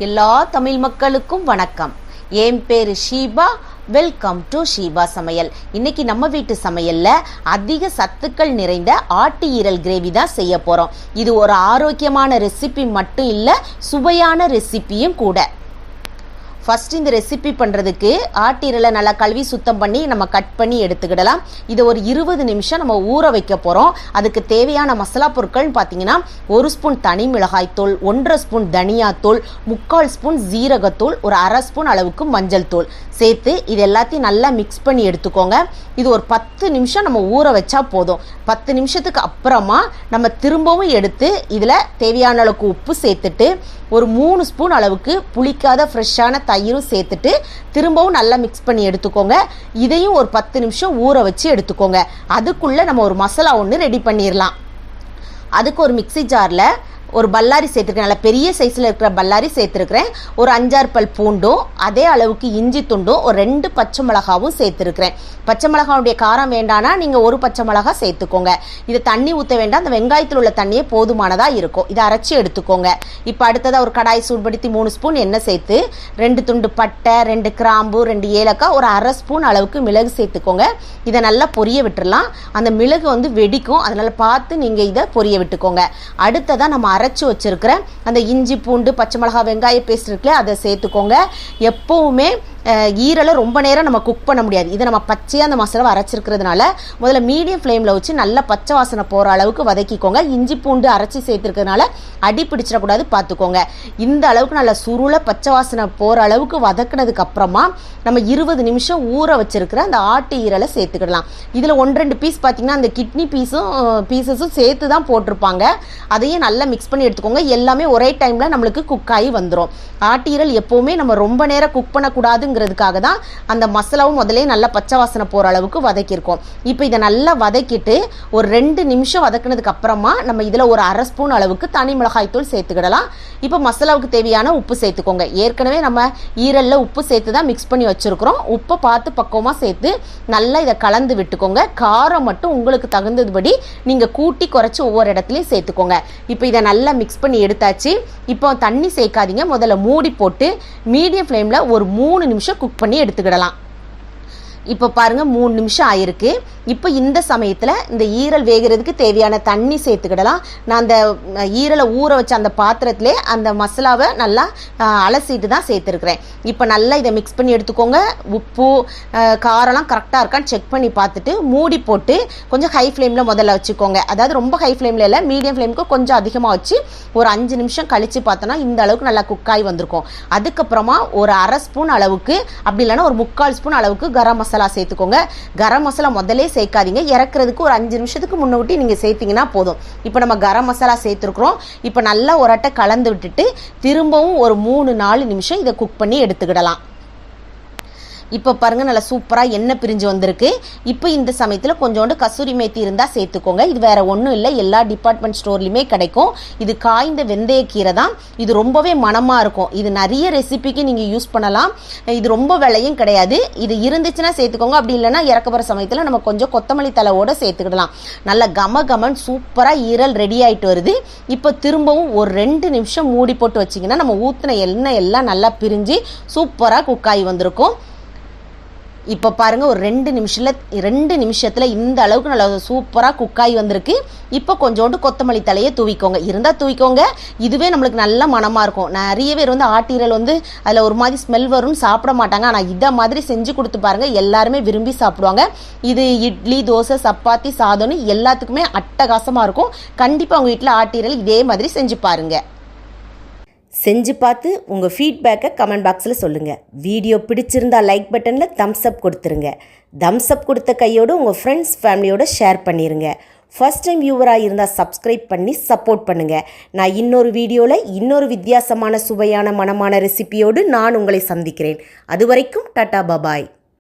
எல்லா தமிழ் மக்களுக்கும் வணக்கம். என் பேரு ஷீபா. வெல்கம் டு ஷீபா சமையல். இன்னைக்கு நம்ம வீட்டு சமையல்ல அதிக சத்துக்கள் நிறைந்த ஆட்டு ஈரல் கிரேவி தான் செய்ய போறோம். இது ஒரு ஆரோக்கியமான ரெசிபி மட்டும் இல்ல, சுவையான ரெசிபியும் கூட. ஃபர்ஸ்ட் இந்த ரெசிபி பண்ணுறதுக்கு ஆட்டீரலை நல்லா கழுவி சுத்தம் பண்ணி நம்ம கட் பண்ணி எடுத்துக்கிடலாம். இதை ஒரு 20 நிமிஷம் நம்ம ஊற வைக்க போகிறோம். அதுக்கு தேவையான மசாலா பொருட்கள்னு பார்த்தீங்கன்னா 1 ஸ்பூன் தனி மிளகாய்த்தூள், 1.5 ஸ்பூன் தனியாத்தூள், 3/4 ஸ்பூன் ஜீரகத்தூள், ஒரு 1/2 ஸ்பூன் அளவுக்கு மஞ்சள் தூள் சேர்த்து இது எல்லாத்தையும் நல்லா மிக்ஸ் பண்ணி எடுத்துக்கோங்க. இது ஒரு 10 நிமிஷம் நம்ம ஊற வச்சா போதும். 10 நிமிஷத்துக்கு அப்புறமா நம்ம திரும்பவும் எடுத்து இதில் தேவையான அளவுக்கு உப்பு சேர்த்துட்டு ஒரு 3 ஸ்பூன் அளவுக்கு புளிக்காத ஃப்ரெஷ்ஷான தயிரும் சேர்த்துட்டு திரும்பவும் நல்லா மிக்ஸ் பண்ணி எடுத்துக்கோங்க. இதையும் ஒரு 10 நிமிஷம் ஊற வச்சு எடுத்துக்கோங்க. அதுக்குள்ளே நம்ம ஒரு மசாலா ஒன்று ரெடி பண்ணிடலாம். அதுக்கு ஒரு மிக்ஸி ஜாரில் ஒரு பல்லாரி சேர்த்துருக்கேன். நல்லா பெரிய சைஸில் இருக்கிற பல்லாரி சேர்த்துருக்கிறேன். ஒரு 5-6 பல் பூண்டும், அதே அளவுக்கு இஞ்சி துண்டும், ஒரு 2 பச்சை மிளகாவும் சேர்த்துருக்கிறேன். பச்சை மிளகாவுடைய காரம் வேண்டானா நீங்கள் ஒரு பச்சை மிளகா சேர்த்துக்கோங்க. இதை தண்ணி ஊற்ற வேண்டாம், அந்த வெங்காயத்தில் உள்ள தண்ணியே போதுமானதாக இருக்கும். இதை அரைச்சி எடுத்துக்கோங்க. இப்போ அடுத்ததாக ஒரு கடாய் சூடுபடுத்தி 3 ஸ்பூன் எண்ணெய் சேர்த்து 2 துண்டு பட்டை, 2 கிராம்பு, 2 ஏலக்காய், ஒரு 1/2 ஸ்பூன் அளவுக்கு மிளகு சேர்த்துக்கோங்க. இதை நல்லா பொரிய விட்டுடலாம். அந்த மிளகு வெடிக்கும், அதனால் பார்த்து நீங்கள் இதை பொரிய விட்டுக்கோங்க. அடுத்ததாக நம்ம அரைச்சி வச்சிருக்கிற அந்த இஞ்சி பூண்டு பச்சை மிளகாய் வெங்காய பேஸ்ட் இருக்குல்ல, அதை சேர்த்துக்கோங்க. எப்பவுமே ஈரலை ரொம்ப நேரம் நம்ம குக் பண்ண முடியாது. இதை நம்ம பச்சையாக அந்த மசாலாவை அரைச்சிருக்கிறதுனால முதல்ல மீடியம் ஃப்ளேமில் வச்சு நல்லா பச்சை வாசனை போகிற அளவுக்கு வதக்கிக்கோங்க. இஞ்சி பூண்டு அரைச்சி சேர்த்துருக்கிறதுனால அடி பிடிச்சிடக்கூடாது, பார்த்துக்கோங்க. இந்த அளவுக்கு நல்லா சுருளை பச்சை வாசனை போகிற அளவுக்கு வதக்கினதுக்கு அப்புறமா நம்ம 20 நிமிஷம் ஊற வச்சிருக்கிற அந்த ஆட்டு ஈரலை சேர்த்துக்கிடலாம். இதில் 1-2 பீஸ் பார்த்தீங்கன்னா அந்த கிட்னி பீசஸும் சேர்த்து தான் போட்டிருப்பாங்க. அதையும் நல்லா மிக்ஸ் பண்ணி எடுத்துக்கோங்க. எல்லாமே ஒரே டைமில் நம்மளுக்கு குக் ஆகி வந்துடும். ஆட்டு ஈரல் எப்போவுமே நம்ம ரொம்ப நேரம் குக் பண்ணக்கூடாதுங்கிறதுக்காக தான் அந்த மசாலாவும் முதலே நல்லா பச்சை வாசனை போகிற அளவுக்கு வதக்கியிருக்கோம். இப்போ இதை நல்லா வதக்கிட்டு ஒரு 2 நிமிஷம் வதக்கினதுக்கு அப்புறமா நம்ம இதில் ஒரு 1/2 ஸ்பூன் அளவுக்கு தனி மிளகாய்த்தூள் சேர்த்துக்கிடலாம். இப்போ மசாலாவுக்கு தேவையான உப்பு சேர்த்துக்கோங்க. ஏற்கனவே நம்ம ஈரலில் உப்பு சேர்த்து தான் மிக்ஸ் பண்ணி வச்சுருக்கிறோம். உப்பை பார்த்து பக்குவமாக சேர்த்து நல்லா இதை கலந்து விட்டுக்கோங்க. காரம் மட்டும் உங்களுக்கு தகுந்ததுபடி நீங்கள் கூட்டி குறைச்சி ஒவ்வொரு இடத்துலையும் சேர்த்துக்கோங்க. இப்போ இதை நல்லா மிக்ஸ் பண்ணி எடுத்தாச்சு. இப்போ தண்ணி சேர்க்காதீங்க. முதல்ல மூடி போட்டு மீடியம் ஃப்ளேமில் ஒரு 3 நிமிஷம் குக் பண்ணி எடுத்துக்கிடலாம். இப்போ பாருங்கள் 3 நிமிஷம் ஆயிருக்கு. இப்போ இந்த சமயத்தில் இந்த ஈரல் வேகிறதுக்கு தேவையான தண்ணி சேர்த்துக்கிடலாம். நான் அந்த ஈரலை ஊற வச்ச அந்த பாத்திரத்திலே அந்த மசாலாவை நல்லா அலசிட்டு தான் சேர்த்துருக்குறேன். இப்போ நல்லா இதை மிக்ஸ் பண்ணி எடுத்துக்கோங்க. உப்பு காரம்லாம் கரெக்டாக இருக்கான்னு செக் பண்ணி பார்த்துட்டு மூடி போட்டு கொஞ்சம் ஹை ஃப்ளேமில் முதல்ல வச்சுக்கோங்க. அதாவது ரொம்ப ஹை ஃப்ளேமில் இல்லை, மீடியம் ஃப்ளேமுக்கு கொஞ்சம் அதிகமாக வச்சு ஒரு 5 நிமிஷம் கழித்து பார்த்தோன்னா இந்த அளவுக்கு நல்லா குக்காகி வந்திருக்கும். அதுக்கப்புறமா ஒரு 1/2 ஸ்பூன் அளவுக்கு, அப்படி இல்லைன்னா ஒரு 3/4 ஸ்பூன் அளவுக்கு கரம் மசாலா சேர்த்துக்கோங்க. கரம் மசாலா முதலே சேர்க்காதீங்க. இறக்குறதுக்கு ஒரு 5 நிமிஷத்துக்கு முன்னாடி நீங்கள் சேர்த்தீங்கன்னா போதும். இப்போ நம்ம கரம் மசாலா சேர்த்துருக்குறோம். இப்போ நல்லா ஒரு அட்டை கலந்து விட்டுட்டு திரும்பவும் ஒரு 3-4 நிமிஷம் இதை குக் பண்ணி எடுத்துக்கிடலாம். இப்போ பாருங்கள் நல்லா சூப்பராக எண்ணெய் பிரிஞ்சு வந்திருக்கு. இப்போ இந்த சமயத்தில் கொஞ்சோண்டு கசூரி மேத்தி இருந்தால் சேர்த்துக்கோங்க. இது வேறு ஒன்றும் இல்லை, எல்லா டிபார்ட்மெண்ட் ஸ்டோர்லையுமே கிடைக்கும். இது காய்ந்த வெந்தயக்கீரை தான். இது ரொம்பவே மணமாக இருக்கும். இது நிறைய ரெசிபிக்கு நீங்கள் யூஸ் பண்ணலாம். இது ரொம்ப விலையும் கிடையாது. இது இருந்துச்சுன்னா சேர்த்துக்கோங்க. அப்படி இல்லைன்னா இறக்கப்புற சமயத்தில் நம்ம கொஞ்சம் கொத்தமல்லி தலையோடு சேர்த்துக்கிடலாம். நல்லா கமன் சூப்பராக ஈரல் ரெடி ஆகிட்டு வருது. இப்போ திரும்பவும் ஒரு 2 நிமிஷம் மூடி போட்டு வச்சிங்கன்னா நம்ம ஊற்றின எண்ணெய் எல்லாம் நல்லா பிரிஞ்சு சூப்பராக குக்காகி வந்திருக்கும். இப்போ பாருங்கள் ஒரு 2 நிமிஷத்தில் இந்த அளவுக்கு நல்லா சூப்பராக குக்காகி வந்திருக்கு. இப்போ கொஞ்சோண்டு கொத்தமல்லி தலையை தூவிக்கோங்க. இருந்தால் தூவிக்கோங்க. இதுவே நம்மளுக்கு நல்ல மனமாக இருக்கும். நிறைய பேர் ஆட்டீரல் அதில் ஒரு மாதிரி ஸ்மெல் வரும்னு சாப்பிட மாட்டாங்க. ஆனால் இதை மாதிரி செஞ்சு கொடுத்து பாருங்கள், எல்லாருமே விரும்பி சாப்பிடுவாங்க. இது இட்லி, தோசை, சப்பாத்தி, சாதம்னு எல்லாத்துக்குமே அட்டகாசமாக இருக்கும். கண்டிப்பாக உங்கள் வீட்டில் ஆட்டீரல் இதே மாதிரி செஞ்சு பாருங்கள். செஞ்சு பார்த்து உங்கள் ஃபீட்பேக்கை கமெண்ட் பாக்ஸில் சொல்லுங்கள். வீடியோ பிடிச்சிருந்தால் லைக் பட்டனில் தம்ஸ் அப் கொடுத்துருங்க. தம்ஸ் அப் கொடுத்த கையோடு உங்கள் ஃப்ரெண்ட்ஸ் ஃபேமிலியோடு ஷேர் பண்ணிடுங்க. ஃபர்ஸ்ட் டைம் வியூவராக இருந்தால் சப்ஸ்கிரைப் பண்ணி சப்போர்ட் பண்ணுங்கள். நான் இன்னொரு வீடியோவில் இன்னொரு வித்தியாசமான சுவையான மனமான ரெசிபியோடு நான் உங்களை சந்திக்கிறேன். அது வரைக்கும் டாடா பபாய்.